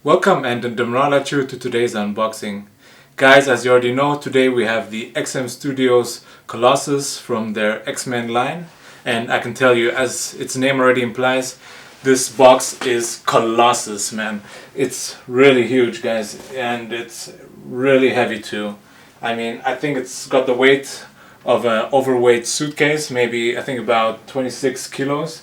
Welcome and to today's unboxing. Guys, as you already know, today we have the XM Studios Colossus from their X-Men line. And I can tell you, as its name already implies, this box is Colossus, man. It's really huge, guys, and it's really heavy too. I mean, I think it's got the weight of an overweight suitcase, maybe I think about 26 kilos.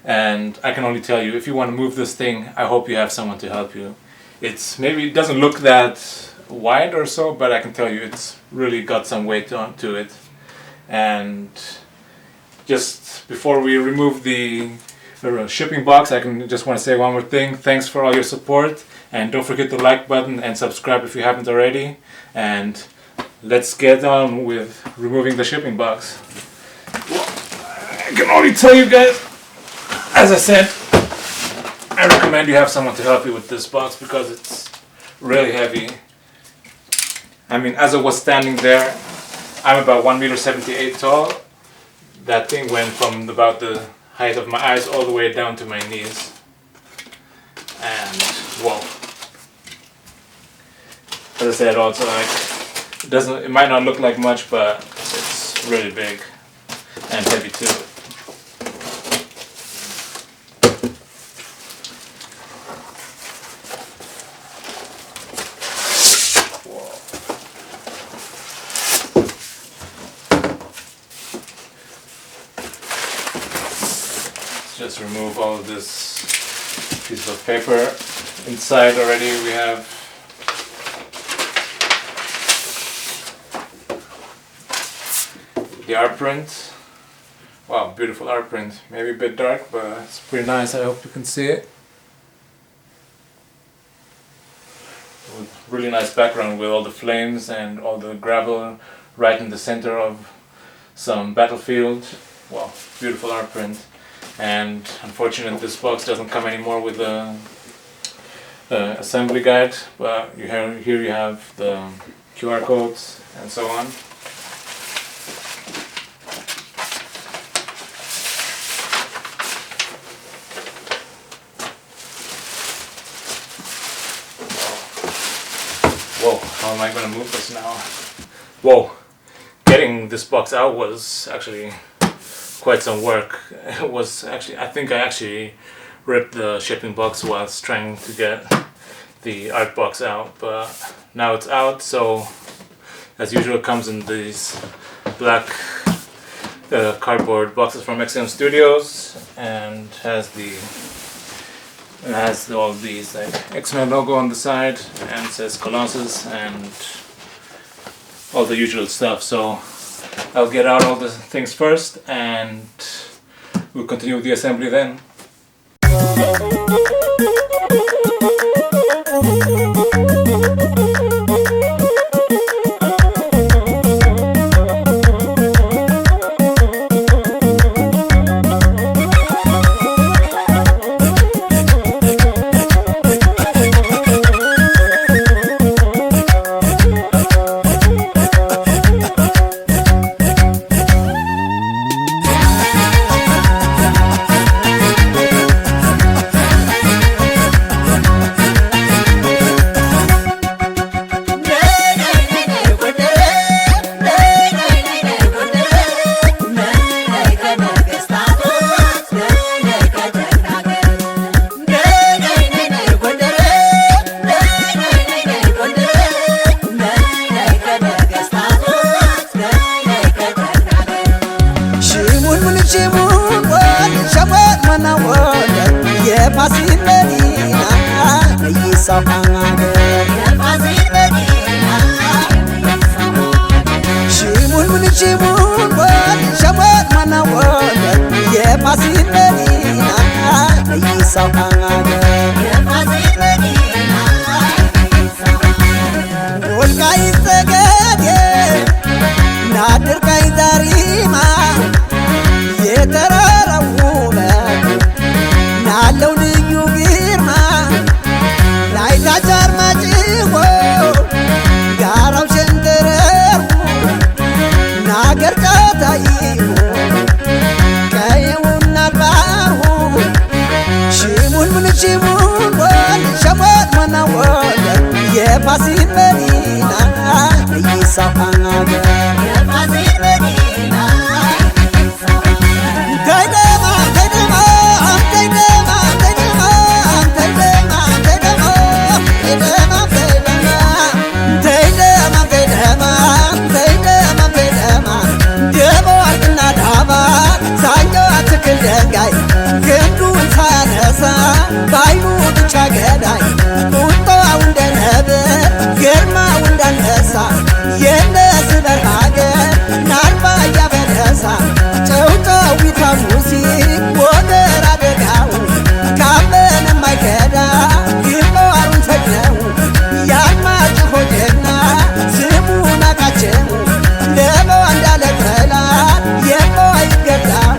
And I can only tell you, if you want to move this thing, I hope you have someone to help you. It doesn't look that wide or so, but I can tell you it's really got some weight to it. And just before we remove the shipping box, I just want to say one more thing. Thanks for all your support, and don't forget the like button and subscribe if you haven't already. And let's get on with removing the shipping box. Well, I can only tell you guys, as I said, I recommend you have someone to help you with this box because it's really heavy. I mean, as I was standing there, I'm about 1.78 meters tall. That thing went from about the height of my eyes all the way down to my knees. And whoa. As I said, also, like, it might not look like much, but it's really big and heavy too. Just remove all of this piece of paper. Inside already we have the art print. Wow, beautiful art print. Maybe a bit dark, but it's pretty nice. I hope you can see it. With really nice background with all the flames and all the gravel right in the center of some battlefield. Wow, beautiful art print. And unfortunately, this box doesn't come anymore with the assembly guide, but here you have the QR codes and so on. Whoa, how am I going to move this now? Whoa, getting this box out was actually quite some work. It was actually, I think I actually ripped the shipping box whilst trying to get the art box out, but now it's out. So as usual, it comes in these black cardboard boxes from XM Studios, and has all these like X-Men logo on the side, and says Colossus and all the usual stuff. So I'll get out all the things first and we'll continue with the assembly then. ወገር የፋሲል መዲና ይሳው ሀገር የፋሲል መዲና ተይደማ ተይደማ ተይደማ ተይደማ ተይደማ ተይደማ ተይደማ ተይደማ ተይደማ ተይደማ ተይደማ ደቦ ወርቅና ዳባት ሳንጃው አትክል ደንጋይ ክንዱን ሳያነሳ ባይኑ ብቻ ገዳይ ቁጣው እንደ ነብር ግርማው እንዳንበሳ የነዝበር ሀገር ናርባ እያበረሳ ጨውጫዊቷ ሙሲቅ ወገር አደጋው ካመን የማይከዳ ግንባሩን ሰቅለው ያልማጭሆ ጀግና ስሙን አቃቸው ለበዋ እንዳለ ጠላት የበዋ ይገዳው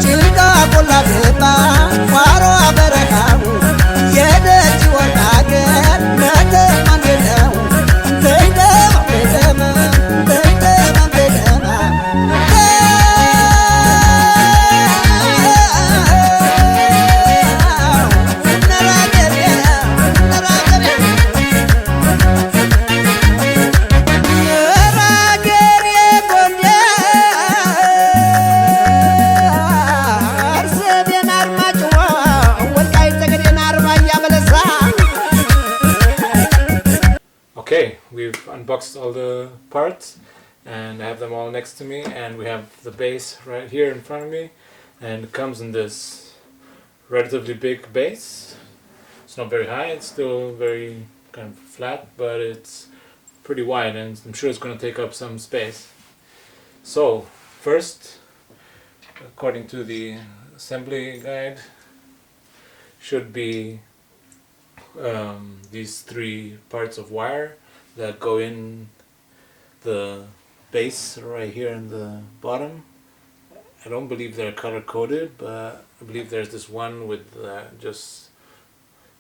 ጭልጋ ቆላ ገባ ቋሯ በረካው የደጅ ወርቅ አገር መተማ እንደለው ተይደማ ተይደማ ተይደማ ተይደማ Okay, we've unboxed all the parts and I have them all next to me, and we have the base right here in front of me, and it comes in this relatively big base. It's not very high, it's still very kind of flat, but it's pretty wide and I'm sure it's going to take up some space. So first, according to the assembly guide, should be these three parts of wire that go in the base right here in the bottom. I don't believe they're color coded, but I believe there's this one with just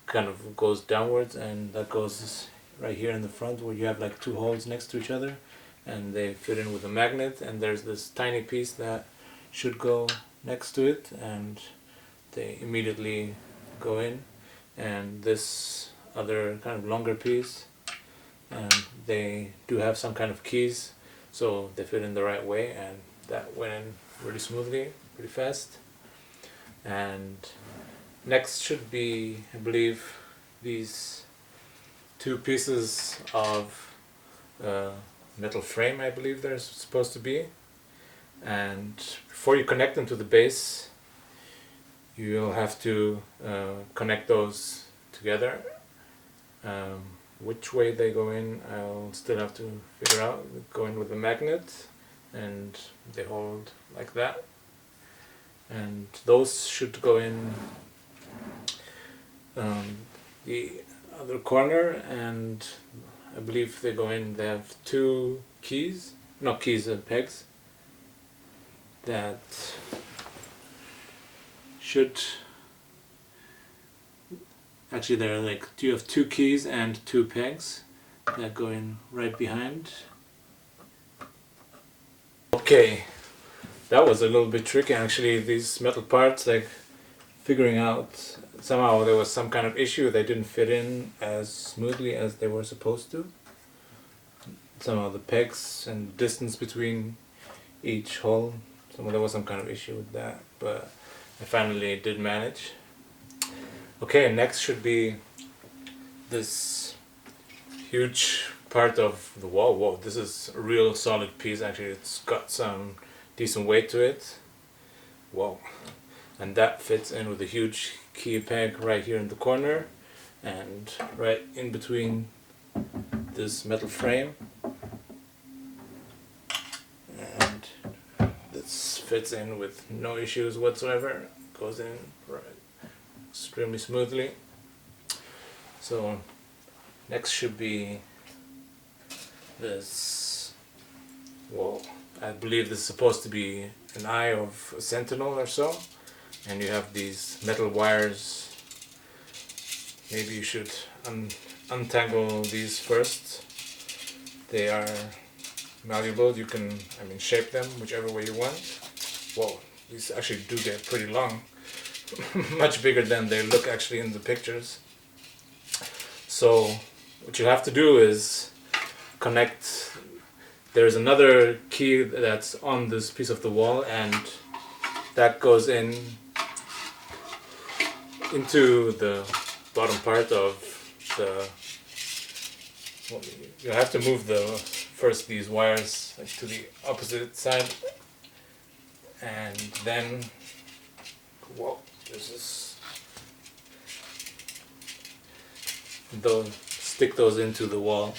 kind of goes downwards, and that goes right here in the front where you have like two holes next to each other and they fit in with a magnet, and there's this tiny piece that should go next to it and they immediately go in, and this other kind of longer piece, and they do have some kind of keys so they fit in the right way, and that went in really smoothly, pretty fast. And next should be, I believe, these two pieces of metal frame, I believe they're supposed to be, and before you connect them to the base you'll have to connect those together. Which way they go in I'll still have to figure out. Go in with a magnet and they hold like that, and those should go in the other corner, and I believe they go in, they have two keys, not keys, pegs that should actually, they're like, you have two keys and two pegs that go in right behind. Okay, that was a little bit tricky actually, these metal parts, like figuring out, somehow there was some kind of issue, they didn't fit in as smoothly as they were supposed to. Somehow the pegs and distance between each hole, there was some kind of issue with that, but I finally did manage. Okay, next should be this huge part of the wall. Whoa, this is a real solid piece actually, it's got some decent weight to it. Whoa. And that fits in with a huge key peg right here in the corner and right in between this metal frame. And this fits in with no issues whatsoever, goes in right extremely smoothly. So next should be this, well, I believe this is supposed to be an eye of a sentinel or so, and you have these metal wires. Maybe you should untangle these first. They are malleable, you can, shape them whichever way you want. Whoa, these actually do get pretty long. Much bigger than they look actually in the pictures. So what you have to do is connect. There's another key that's on this piece of the wall, and that goes into the bottom part of the. Well, you have to move first these wires to the opposite side, and then stick those into the wall.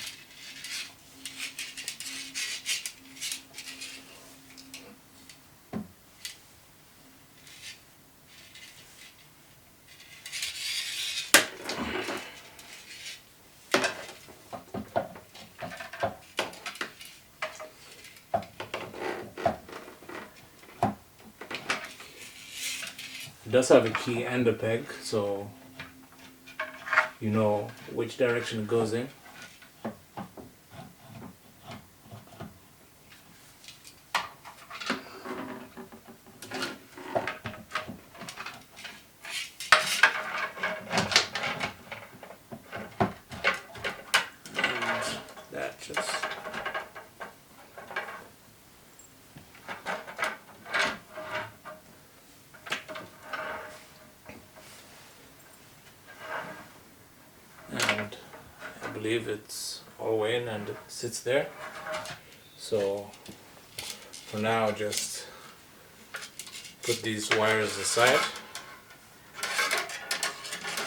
It does have a key and a peg, so you know which direction it goes in. And that just and I believe it's all the way in and it sits there. So for now, just put these wires aside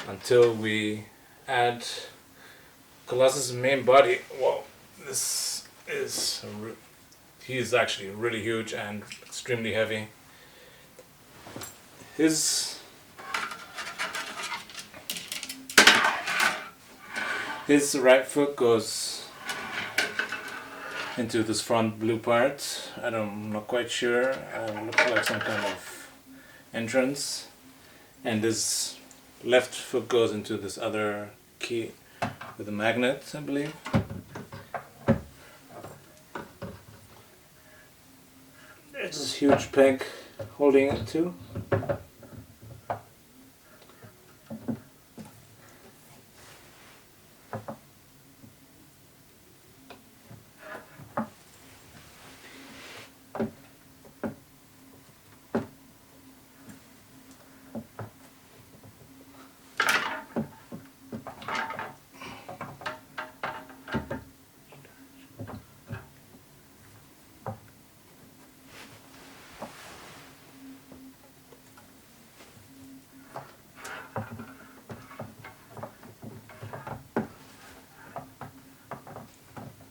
until we add Colossus' main body. Whoa, this is he's actually really huge and extremely heavy. His right foot goes into this front blue part. I'm not quite sure. It looks like some kind of entrance. And this left foot goes into this other key with a magnet, I believe. There's this huge peg holding it too.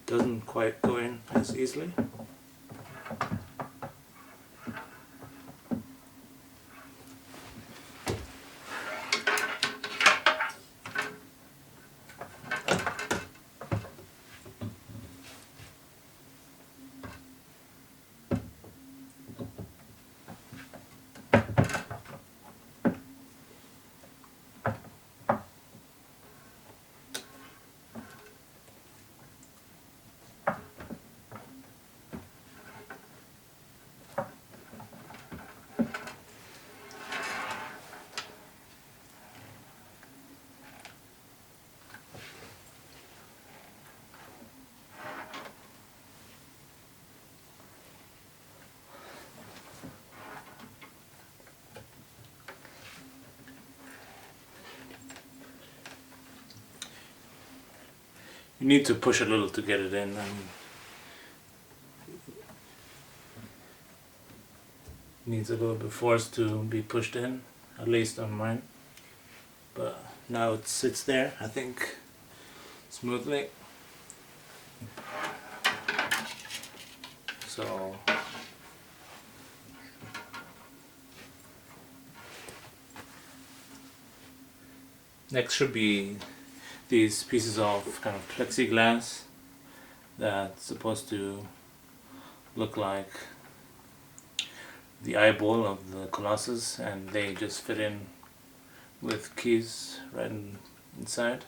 Doesn't quite go in as easily. You need to push a little to get it in. It needs a little bit of force to be pushed in, at least on mine. But now it sits there, I think, smoothly. So next should be these pieces of kind of plexiglass that's supposed to look like the eyeball of the Colossus, and they just fit in with keys right inside.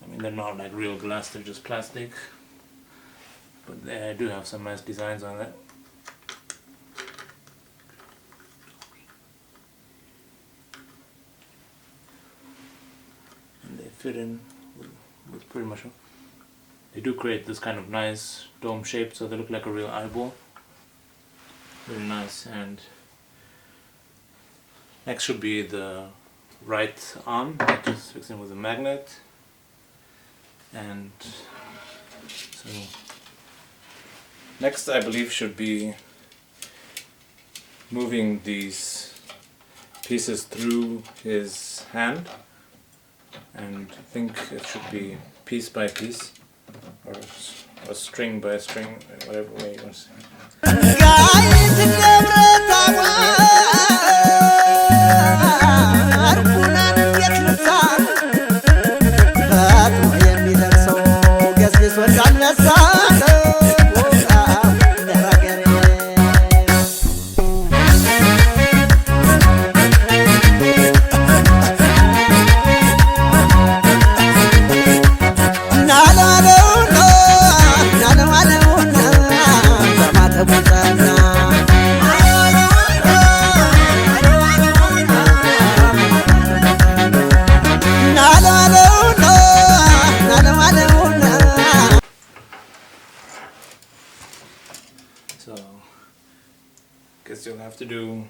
I mean, they're not like real glass, they're just plastic, but they do have some nice designs on it. fit in with pretty much. They do create this kind of nice dome shape, so they look like a real eyeball. Really nice. And next should be the right arm. I just fix it with a magnet. And so next I believe should be moving these pieces through his hand, and I think it should be piece by piece or string by string, whatever way you want to say. So, guess you'll have to do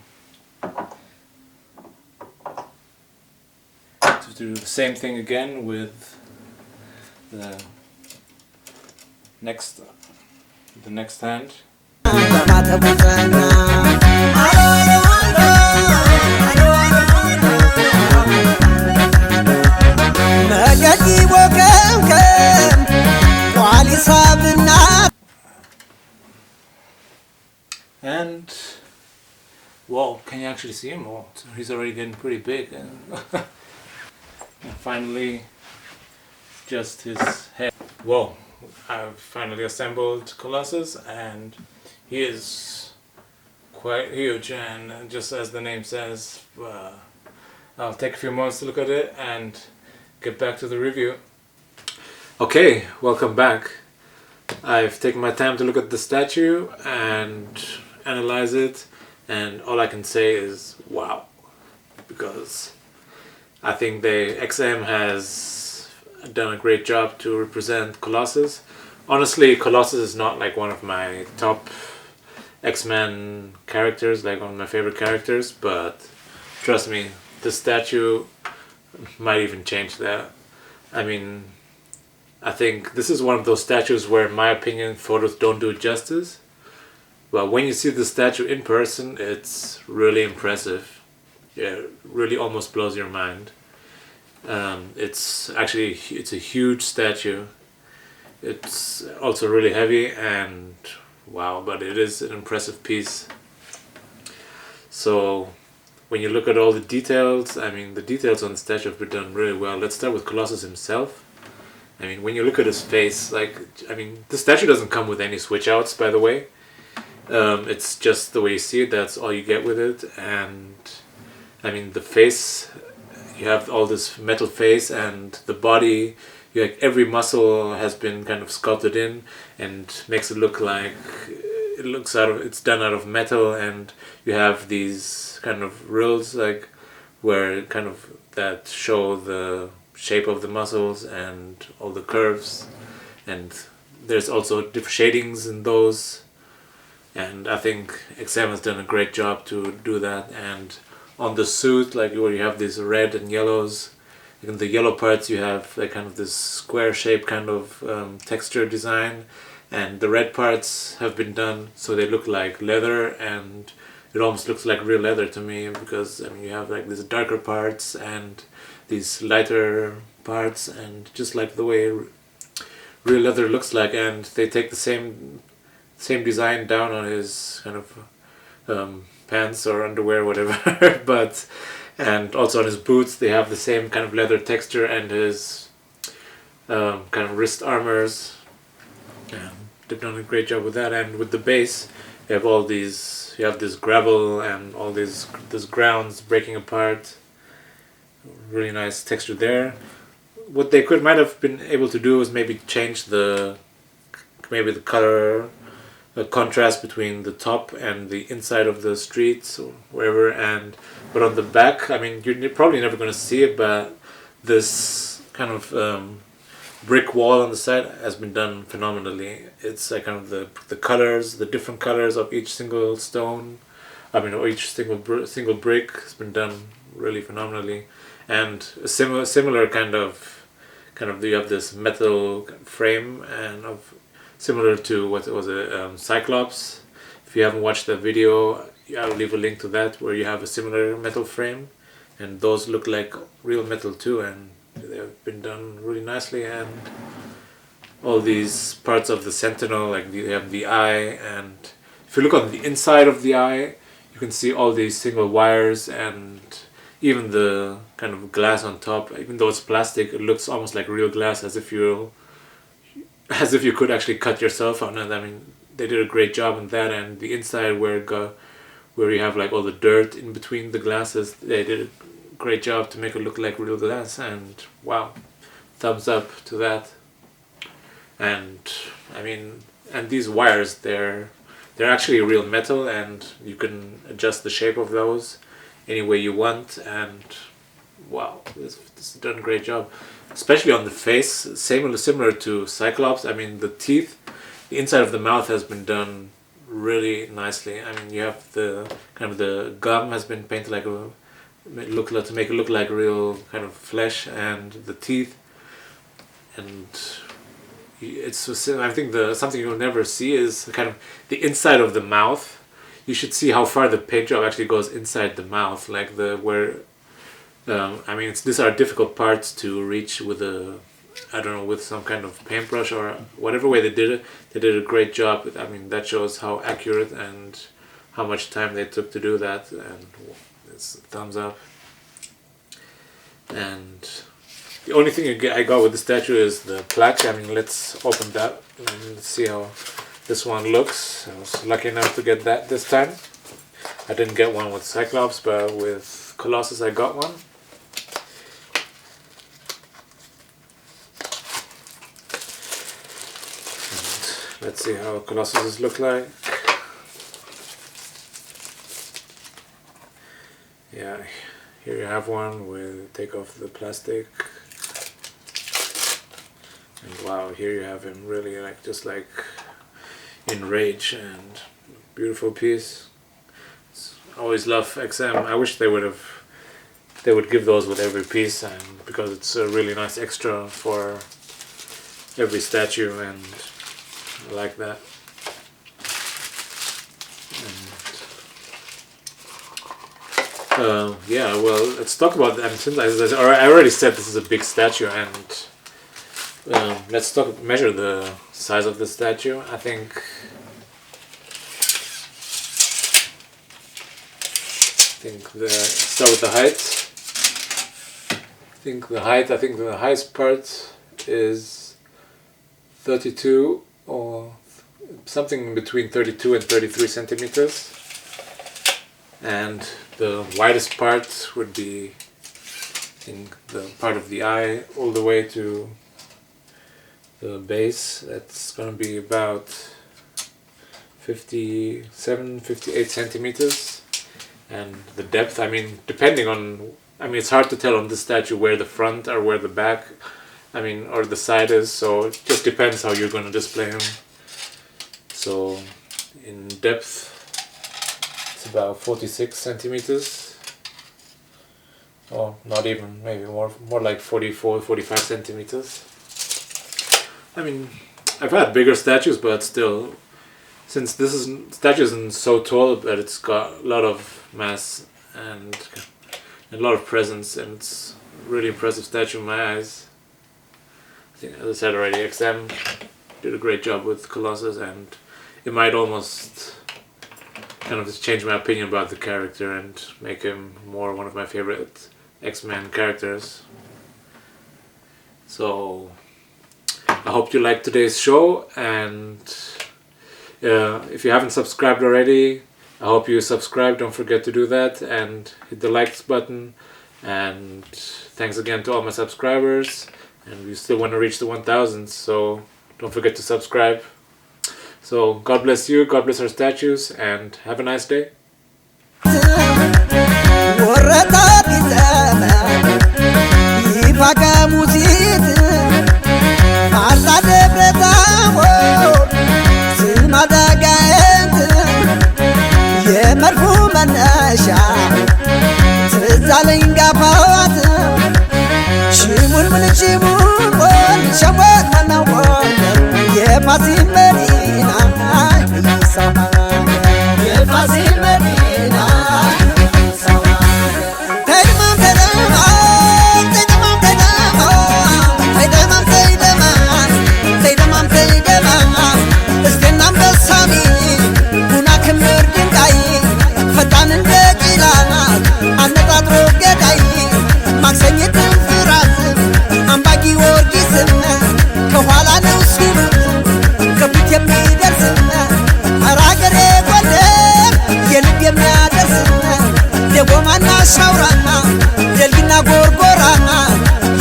the same thing again with the next hand. And whoa, can you actually see him? Oh, so he's already getting pretty big. And finally, just his head. Whoa, I've finally assembled Colossus, and he is quite huge, and just as the name says, I'll take a few moments to look at it and get back to the review. Okay, welcome back. I've taken my time to look at the statue and analyze it, and all I can say is wow, because I think XM has done a great job to represent Colossus. Honestly, Colossus is not like one of my top X-Men characters, like one of my favorite characters, but trust me, the statue might even change that. I mean, I think this is one of those statues where, in my opinion, photos don't do it justice. But when you see the statue in person, it's really impressive. Yeah, it really almost blows your mind. It's a huge statue. It's also really heavy, and wow, but it is an impressive piece. So when you look at all the details, I mean, the details on the statue have been done really well. Let's start with Colossus himself. I mean, when you look at his face, the statue doesn't come with any switch outs, by the way. It's just the way you see it, that's all you get with it. And I mean, the face, you have all this metal face, and the body, every muscle has been kind of sculpted in and makes it look like it's done out of metal, and you have these kind of rills where that show the shape of the muscles and all the curves, and there's also different shadings in those, and I think XM has done a great job to do that. And on the suit, where you have these red and yellows, in the yellow parts you have kind of this square shape kind of texture design, and the red parts have been done so they look like leather, and it almost looks like real leather to me, because I mean, you have these darker parts and these lighter parts, and just like the way real leather looks like. And they take the same design down on his kind of pants or underwear, whatever. And also on his boots they have the same kind of leather texture, and his kind of wrist armors. They've done a great job with that. And with the base, you have this gravel and all this grounds breaking apart. Really nice texture there. What they might have been able to do is maybe change the color, the contrast between the top and the inside of the streets or wherever. But on the back, I mean, you're probably never going to see it, but this kind of brick wall on the side has been done phenomenally. It's like kind of the colors, the different colors of each single stone. I mean, or each single brick has been done really phenomenally, and a similar kind of you have this metal frame and of similar to what was a Cyclops. If you haven't watched that video, I'll leave a link to that where you have a similar metal frame, and those look like real metal too, and they've been done really nicely. And all these parts of the Sentinel, like you have the eye, and if you look on the inside of the eye, you can see all these single wires and even the kind of glass on top. Even though it's plastic, it looks almost like real glass, as if you could actually cut yourself on it. I mean, they did a great job on that. And the inside where you have like all the dirt in between the glasses, they did a great job to make it look like real glass. And wow, thumbs up to that. And I mean, and these wires, they're actually real metal, and you can adjust the shape of those any way you want. And wow, this has done a great job, especially on the face, similar to Cyclops. I mean, the teeth, the inside of the mouth has been done really nicely. I mean, you have the kind of the gum has been painted like to make it look like real kind of flesh, and the teeth, and it's I think something you'll never see is kind of the inside of the mouth. You should see how far the paint job actually goes inside the mouth, like I mean, these are difficult parts to reach with with some kind of paintbrush or whatever way they did it. They did a great job. I mean, that shows how accurate and how much time they took to do that, and it's a thumbs up. And the only thing I got with the statue is the plaque. I mean, let's open that and let's see how this one looks. I was lucky enough to get that this time. I didn't get one with Cyclops, but with Colossus I got one. And let's see how Colossus look like. Yeah, here you have one with take off the plastic. And wow, here you have him really just like in rage, and beautiful piece. I always love XM. I wish they would give those with every piece, and because it's a really nice extra for every statue, and I like that. And, yeah, well, let's talk about that. Since I already said this is a big statue, and let's measure the size of the statue. I think start with the height. I think the highest part is 32 or something between 32 and 33 centimeters. And the widest part would be, I think, the part of the eye all the way to the base. That's going to be about 57, 58 centimeters. And the depth, I mean, it's hard to tell on this statue where the front or where the back, or the side is, so it just depends how you're going to display him. So in depth, it's about 46 centimeters, or not even, maybe more like 44, 45 centimeters. I mean, I've had bigger statues, but still, since statue isn't so tall, but it's got a lot of mass and a lot of presence, and it's a really impressive statue in my eyes. I think, as I said already, XM did a great job with Colossus, and it might almost kind of just change my opinion about the character and make him more one of my favorite X-Men characters. So I hope you liked today's show, and if you haven't subscribed already, I hope you subscribe. Don't forget to do that and hit the likes button. And thanks again to all my subscribers, and we still want to reach the 1000, so don't forget to subscribe. So God bless you, God bless our statues, and have a nice day. ሙልሙልሽሙን ሸወት ማናወን የፋሲል መዲና ይሰው የፋሲል መዲና ማክሰኝትን ፍራት አምባ ጊዮርጊስም ከኋላ ነው ሲሉት ከፊት የሚደርስም ኧረ አገሬ ጎንደር የልብ የሚያደርስም ደጎማና ሻውራና ደልጊና ጎርጎራና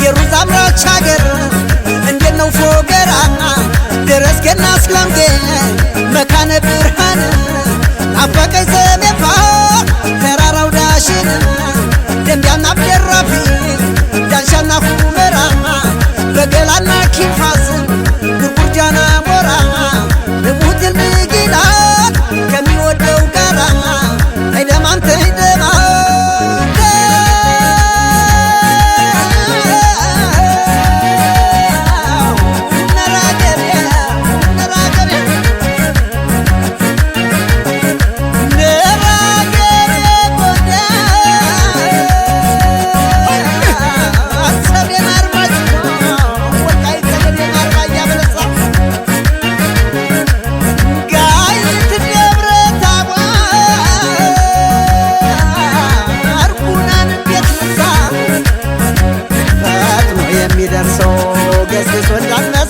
የሩዝ አምራች አገር እንዴት ነው ፎገራና ደረስጌና አስላምጌ መካነ ብርሃን ናፈቀኝ ሰሜን ፋር ተራራው ዳሽን ደንቢያና ቤራፊ ዳንሻና ሁመራማ በገላና ኪንፋስ ጉርጉርጃና ሞራማ ንቡትን ብጊላት ከሚወደው ጋራማ አይደማም ተይደማ የሚደርሰው ገስግሶ እንዳልነሳ